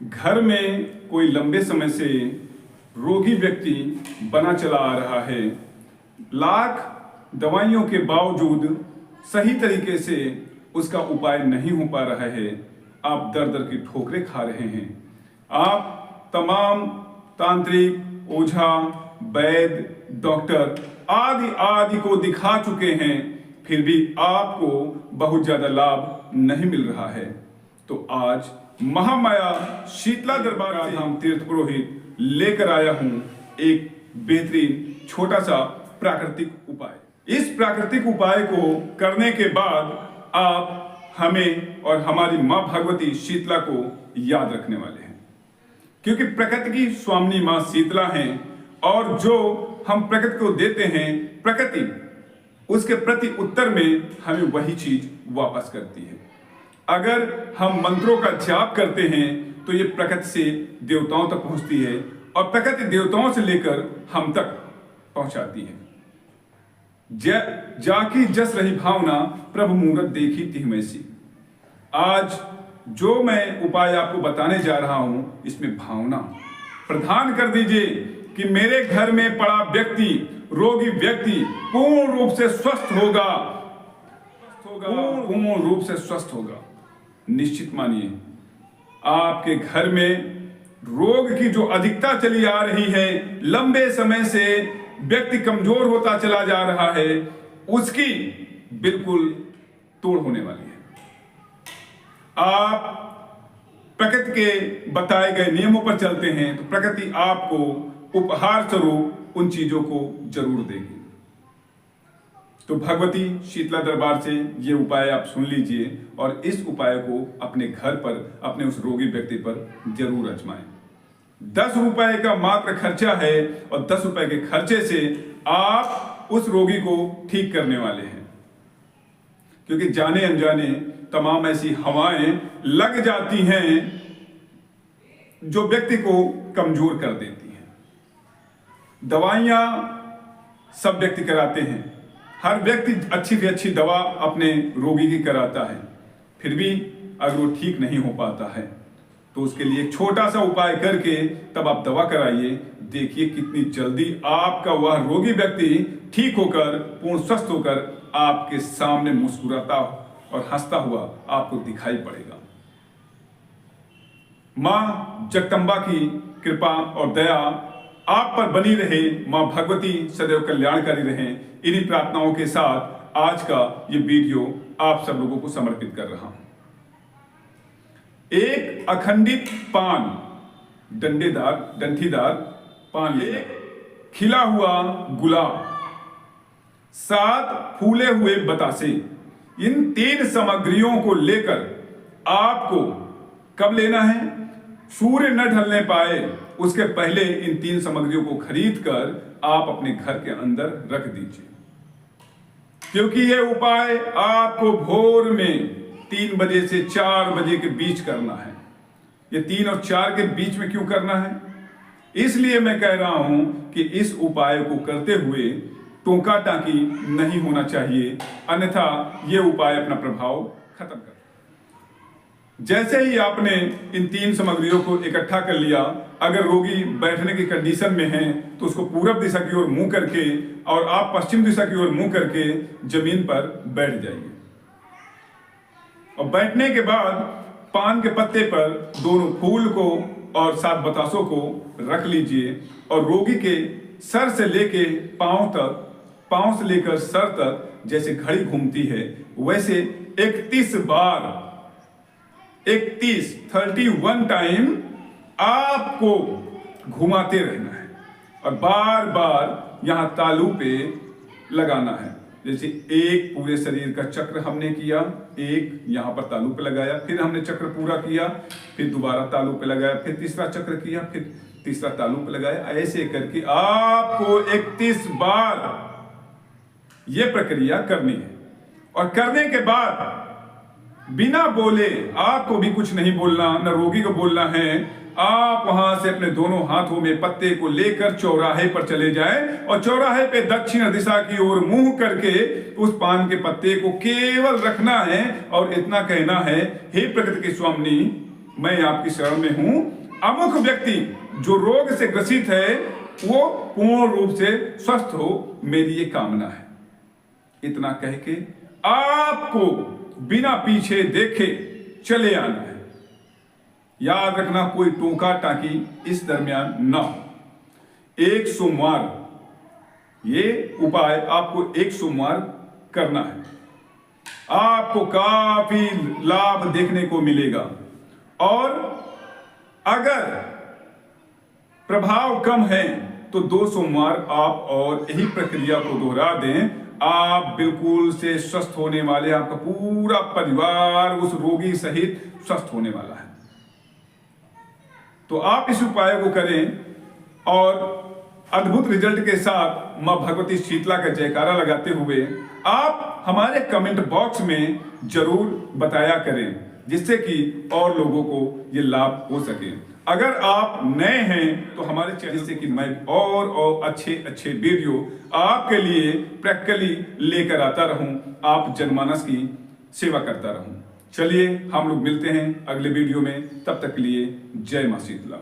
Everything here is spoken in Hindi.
घर में कोई लंबे समय से रोगी व्यक्ति बना चला आ रहा है, लाख दवाइयों के बावजूद सही तरीके से उसका उपाय नहीं हो पा रहा है। आप दर दर की ठोकरें खा रहे हैं। आप तमाम तांत्रिक, ओझा, वैद्य, डॉक्टर आदि आदि को दिखा चुके हैं, फिर भी आपको बहुत ज्यादा लाभ नहीं मिल रहा है। तो आज महामाया शीतला दरबार धाम तीर्थ पुरोहित लेकर आया हूं एक बेहतरीन छोटा सा प्राकृतिक उपाय। इस प्राकृतिक उपाय को करने के बाद आप हमें और हमारी मां भगवती शीतला को याद रखने वाले हैं, क्योंकि प्रकृति की स्वामिनी मां शीतला हैं और जो हम प्रकृति को देते हैं, प्रकृति उसके प्रति उत्तर में हमें वही चीज वापस करती है। अगर हम मंत्रों का जाप करते हैं तो ये प्रकृति से देवताओं तक पहुंचती है और प्रकृति देवताओं से लेकर हम तक पहुंचाती है। जाकी जस रही भावना, प्रभु मूरत देखी तिह सी। आज जो मैं उपाय आपको बताने जा रहा हूं, इसमें भावना प्रदान कर दीजिए कि मेरे घर में पड़ा व्यक्ति, रोगी व्यक्ति पूर्ण रूप से स्वस्थ होगा, पूर्ण रूप से स्वस्थ होगा। निश्चित मानिए, आपके घर में रोग की जो अधिकता चली आ रही है, लंबे समय से व्यक्ति कमजोर होता चला जा रहा है, उसकी बिल्कुल तोड़ होने वाली है। आप प्रकृति के बताए गए नियमों पर चलते हैं तो प्रकृति आपको उपहार स्वरूप उन चीजों को जरूर देगी। तो भगवती शीतला दरबार से ये उपाय आप सुन लीजिए और इस उपाय को अपने घर पर, अपने उस रोगी व्यक्ति पर जरूर आजमाएं। 10 रुपए का मात्र खर्चा है और 10 रुपए के खर्चे से आप उस रोगी को ठीक करने वाले हैं, क्योंकि जाने अनजाने तमाम ऐसी हवाएं लग जाती हैं जो व्यक्ति को कमजोर कर देती हैं। दवाइयां सब व्यक्ति कराते हैं, हर व्यक्ति अच्छी से अच्छी दवा अपने रोगी की कराता है, फिर भी अगर वो ठीक नहीं हो पाता है तो उसके लिए एक छोटा सा उपाय करके तब आप दवा कराइए। देखिए कितनी जल्दी आपका वह रोगी व्यक्ति ठीक होकर, पूर्ण स्वस्थ होकर आपके सामने मुस्कुराता और हंसता हुआ आपको दिखाई पड़ेगा। मां जगदंबा की कृपा और दया आप पर बनी रहे, मां भगवती सदैव कल्याणकारी रहें। इन्हीं प्रार्थनाओं के साथ आज का ये वीडियो आप सब लोगों को समर्पित कर रहा हूं। एक अखंडित पान, डंठीदार पान ले, खिला हुआ गुलाब, 7 फूले हुए बतासे, इन 3 सामग्रियों को लेकर आपको कब लेना है? सूर्य न ढलने पाए उसके पहले इन 3 सामग्रियों को खरीद कर आप अपने घर के अंदर रख दीजिए, क्योंकि यह उपाय आपको भोर में 3 बजे से 4 बजे के बीच करना है। ये 3 और 4 के बीच में क्यों करना है? इसलिए मैं कह रहा हूं कि इस उपाय को करते हुए टोका टाकी नहीं होना चाहिए, अन्यथा यह उपाय अपना प्रभाव खत्म कर। जैसे ही आपने इन 3 सामग्रियों को इकट्ठा कर लिया, अगर रोगी बैठने की कंडीशन में है तो उसको पूरब दिशा की ओर मुंह करके और आप पश्चिम दिशा की ओर मुंह करके जमीन पर बैठ जाइए। और बैठने के बाद पान के पत्ते पर दोनों फूल को और 7 बतासों को रख लीजिए और रोगी के सर से लेके पांव तक, पांव से लेकर सर तक जैसे घड़ी घूमती है वैसे 31 बार, 31 टाइम आपको घुमाते रहना है और बार बार यहां तालू पे लगाना है। जैसे एक पूरे शरीर का चक्र हमने किया, एक यहां पर तालू पे लगाया, फिर हमने चक्र पूरा किया, फिर दोबारा तालू पे लगाया, फिर तीसरा चक्र किया, फिर तीसरा तालू पे लगाया। ऐसे करके आपको 31 बार यह प्रक्रिया करनी है। और करने के बाद बिना बोले, आपको भी कुछ नहीं बोलना, न रोगी को बोलना है। आप वहां से अपने दोनों हाथों में पत्ते को लेकर चौराहे पर चले जाएं और चौराहे पे दक्षिण दिशा की ओर मुंह करके उस पान के पत्ते को केवल रखना है और इतना कहना है, हे प्रकृति की स्वामिनी, मैं आपकी शरण में हूं। अमुक व्यक्ति जो रोग से ग्रसित है वो पूर्ण रूप से स्वस्थ हो, मेरी ये कामना है। इतना कह के आपको बिना पीछे देखे चले आना है। याद रखना, कोई टोका टाकी इस दरमियान ना हो। एक सोमवार, ये उपाय आपको एक सोमवार करना है। आपको काफी लाभ देखने को मिलेगा। और अगर प्रभाव कम है तो 2 सोमवार आप और यही प्रक्रिया को दोहरा दें, आप बिल्कुल से स्वस्थ होने वाले, आपका पूरा परिवार उस रोगी सहित स्वस्थ होने वाला है। तो आप इस उपाय को करें और अद्भुत रिजल्ट के साथ मां भगवती शीतला का जयकारा लगाते हुए आप हमारे कमेंट बॉक्स में जरूर बताया करें, जिससे कि और लोगों को ये लाभ हो सके। अगर आप नए हैं तो हमारे चैनल से कि मैं और अच्छे वीडियो आपके लिए प्रैक्टिकली लेकर आता रहूं, आप जनमानस की सेवा करता रहूं। चलिए हम लोग मिलते हैं अगले वीडियो में, तब तक के लिए जय मां शीतला।